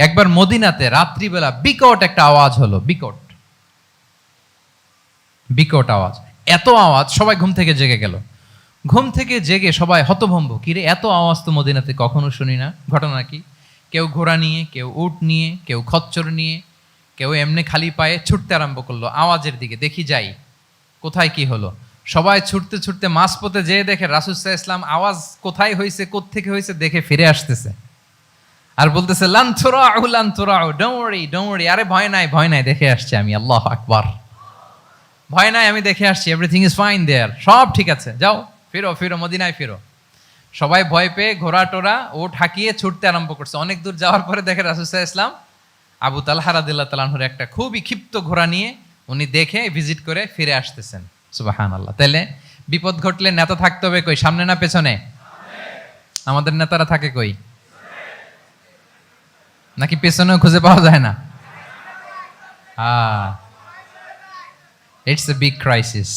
একবার মদিনাতে রাত্রিবেলা বিকট একটা আওয়াজ হলো, বিকট বিকট আওয়াজ। এত আওয়াজ, সবাই ঘুম থেকে জেগে গেল। ঘুম থেকে জেগে সবাই হতভম্ব, কিরে এত আওয়াজ তো মদিনাতে কখনো শুনি না। ঘটনা কি? কেউ ঘোড়া নিয়ে, কেউ উট নিয়ে, কেউ খচ্চর নিয়ে, কেউ এমনি খালি পায়ে ছুটতে আরম্ভ করলো আওয়াজের দিকে, দেখি যাই কোথায় কি হলো। সবাই ছুটতে ছুটতে মাঝপথে যেয়ে দেখে রাসূল সাল্লাল্লাহু আলাইহি ওয়াসাল্লাম আওয়াজ কোথায় হয়েছে, কোত্থেকে হয়েছে দেখে ফিরে আসতেছে আর বলতেছে, লান তুরাউ লান তুরাউ, ডোন্ট ওয়ারি, আরে ভয় নাই ভয় নাই, দেখে আসছি আমি। আল্লাহু আকবার। ভয় নাই, আমি দেখে আসছি, এভরিথিং ইজ ফাইন দেয়ার, সব ঠিক আছে, যাও ফিরো ফিরো মদিনায় ফিরো। সবাই ভয় পেয়ে ঘোড়া টোরা ওট হাঁকিয়ে ছুটতে আরম্ভ করছে। অনেক দূর যাওয়ার পরে দেখে রাসূল সাল্লাল্লাহু আলাইহি ওয়াসাল্লাম আবু তালহা রাদিয়াল্লাহু তাআলা আনহুর একটা খুবই ক্ষিপ্ত ঘোড়া নিয়ে উনি দেখে ভিজিট করে ফিরে আসতেছেন। সুবহানাল্লাহ। তাইলে বিপদ ঘটলে নেতা থাকতে হবে কই, সামনে না পেছনে? আমাদের নেতারা থাকে কই? নাকি পেছনেও খুঁজে পাওয়া যায় না? It's a big crisis.